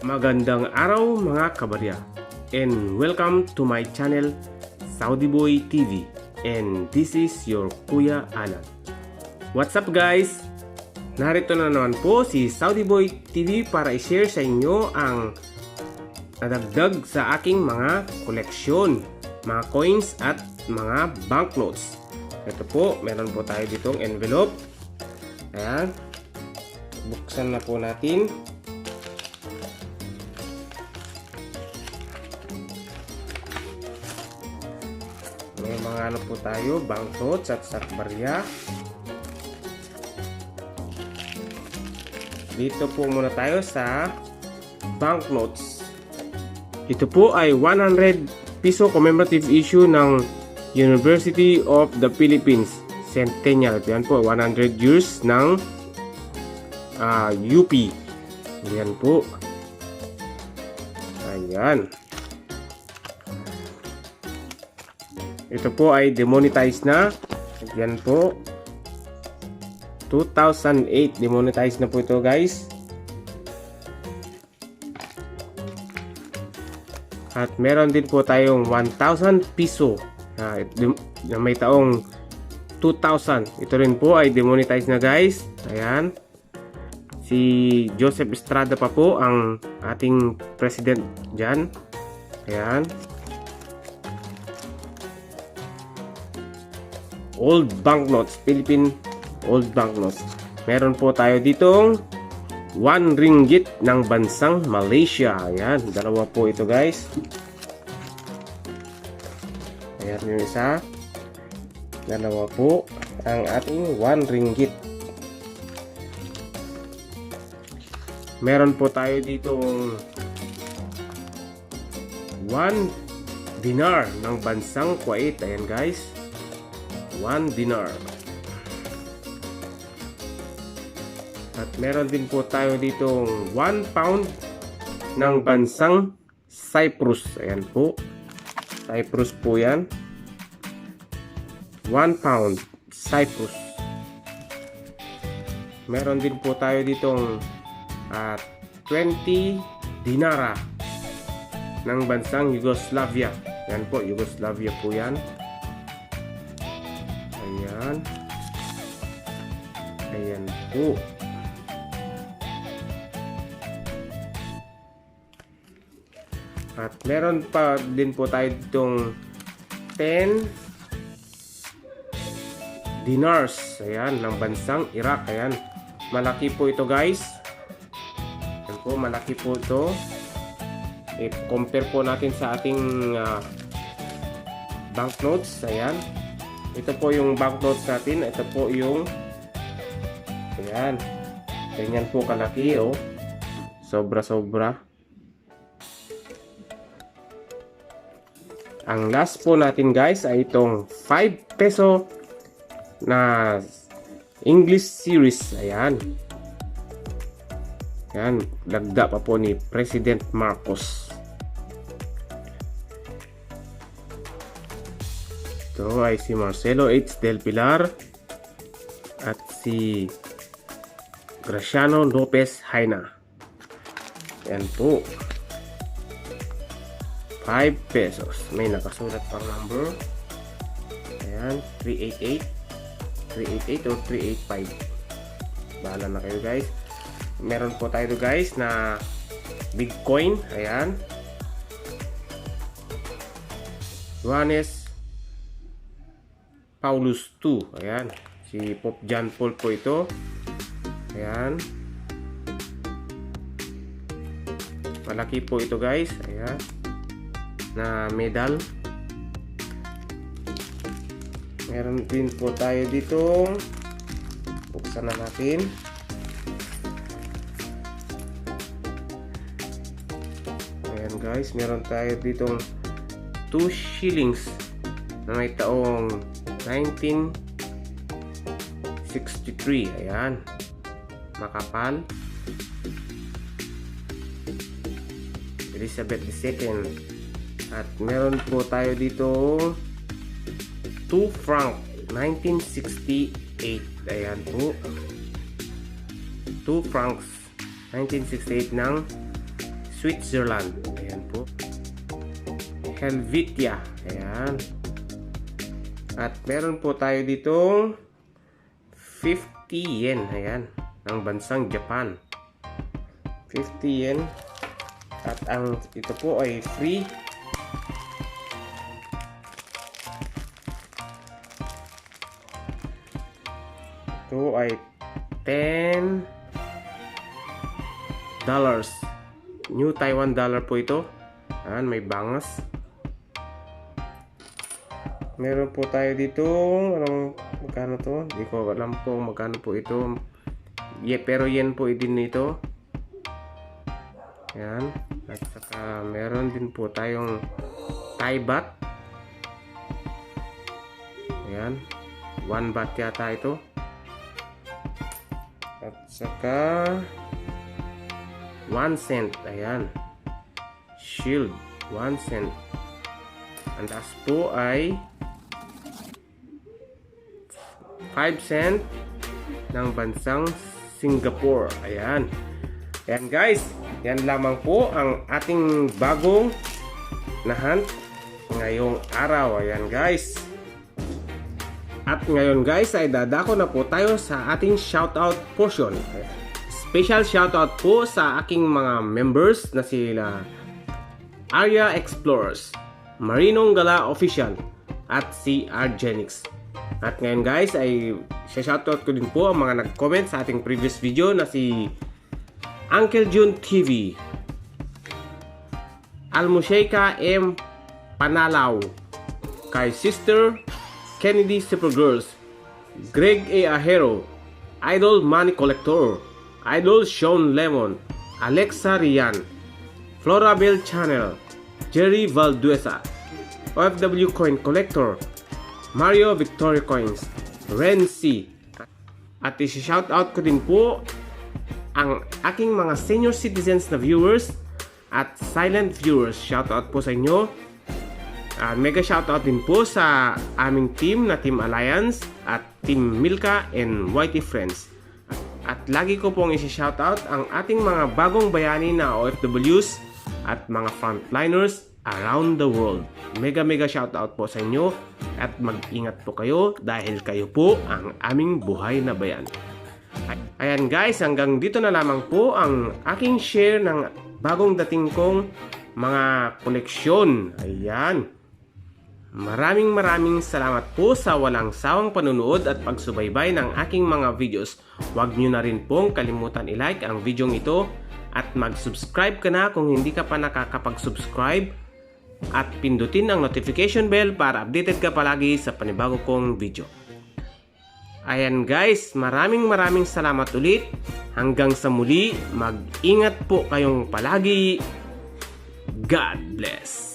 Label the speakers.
Speaker 1: Magandang araw mga kabarya, and welcome to my channel Saudi Boy TV, and this is your Kuya Alan. What's up guys? Narito na naman po si Saudi Boy TV para i-share sa inyo ang nadagdag sa aking mga koleksyon, mga coins at mga banknotes. Ito po, meron po tayo ditong envelope. Ayan, buksan na po natin. May mga ano po tayo, banknotes at sakbarya. Dito po muna tayo sa banknotes. Ito po ay 100 piso commemorative issue ng University of the Philippines Centennial. Yan po, 100 years ng UP. Yan po. Ayan. Ito po ay demonetized na. Yan po. 2008 demonetized na po ito guys. At meron din po tayong 1,000 piso na may taong 2000. Ito rin po ay demonetized na guys. Ayan. Si Joseph Estrada pa po ang ating president dyan. Ayan. Old banknotes, Philippine old banknotes. Meron po tayo ditong 1 ringgit ng bansang Malaysia. Ayan, dalawa po ito guys. Ayan yung isa. Dalawa po ang ating 1 ringgit. Meron po tayo ditong 1 dinar ng bansang Kuwait. Ayan guys, 1 dinar. At meron din po tayo ditong 1 pound ng bansang Cyprus. Ayan po, Cyprus po yan. 1 pound Cyprus. Meron din po tayo ditong 20 dinara ng bansang Yugoslavia. Yan po, Yugoslavia po yan. Ayan. Ayan po. At meron pa din po tayo ditong 10 dinars. Ayan, ng bansang Iraq. Ayan, malaki po ito guys. Ayan po, malaki po ito. I-compare po natin sa ating banknotes. Ayan, ito po yung banknotes natin. Ito po yung, ayan, ganyan po kalaki, oh. Sobra-sobra. Ang last po natin guys ay itong 5 peso na English series. Ayan. Ayan, lagda pa po ni President Marcos. Ito ay si Marcelo H. Del Pilar at si Graciano Lopez Haina. Ayan po, 5 pesos. May nakasulat pang number. Ayan, 388 or 385. Bahala na kayo guys. Meron po tayo guys na big coin. Ayan, Johannes Paulus II. Ayan, si Pope John Paul po ito. Ayan, malaki po ito guys. Ayan, na medal. Meron din po tayo dito. Buksan na natin. Ayan guys, meron tayo ditong 2 shillings na may taong 1963. Ayan, makapal. Elizabeth II. At meron po tayo dito 2 franc 1968. Ayan po, 2 francs 1968 ng Switzerland. Ayan po. Helvetia. Ayan. At meron po tayo ditong 50 yen. Ayan. Ng bansang Japan. 50 yen. At ito po ay free. Ito ay $10. New Taiwan dollar po ito. Ayan, may bangas. Meron po tayo dito. Magkano to? Hindi ko alam po magkano po ito. Pero yen po din ito. Ayan. At saka meron din po tayong Thai baht. Ayan. 1 baht yata ito. At saka 1 cent. Ayan. Shield. 1 cent. Ang taas po ay 5 cent ng bansang Singapore. Ayan. Ayan guys. Yan lamang po ang ating bagong na hunt ngayong araw. Ayan guys. At ngayon guys ay dadako na po tayo sa ating shoutout portion. Special shoutout po sa aking mga members na sila Arya Explorers, Marinong Gala Official at si Argenix. At ngayon guys ay shoutout ko din po ang mga nag-comment sa ating previous video na si Uncle June TV, Almusheika M. Panalaw, kay Sister Kennedy Supergirls, Greg A. Ahero, Idol Money Collector, Idol Sean Lemon, Alexa Rian, Florabel Channel, Jerry Valduesa, OFW Coin Collector, Mario Victoria Coins, Ren C. At isi-shoutout ko din po ang aking mga senior citizens na viewers at silent viewers. Shoutout po sa inyo. Mega shoutout din po sa aming team na Team Alliance at Team Milka and YT Friends. At lagi ko pong isi-shoutout ang ating mga bagong bayani na OFWs at mga frontliners around the world. Mega shoutout po sa inyo at mag-ingat po kayo dahil kayo po ang aming buhay na bayan. Ayan guys, hanggang dito na lamang po ang aking share ng bagong dating kong mga koleksyon. Ayan. Maraming salamat po sa walang sawang panunood at pagsubaybay ng aking mga videos. Huwag nyo na rin pong kalimutan i-like ang video ito at mag-subscribe ka na kung hindi ka pa nakakapag-subscribe at pindutin ang notification bell para updated ka palagi sa panibago kong video. Ayan guys, maraming salamat ulit. Hanggang sa muli, mag-ingat po kayong palagi. God bless.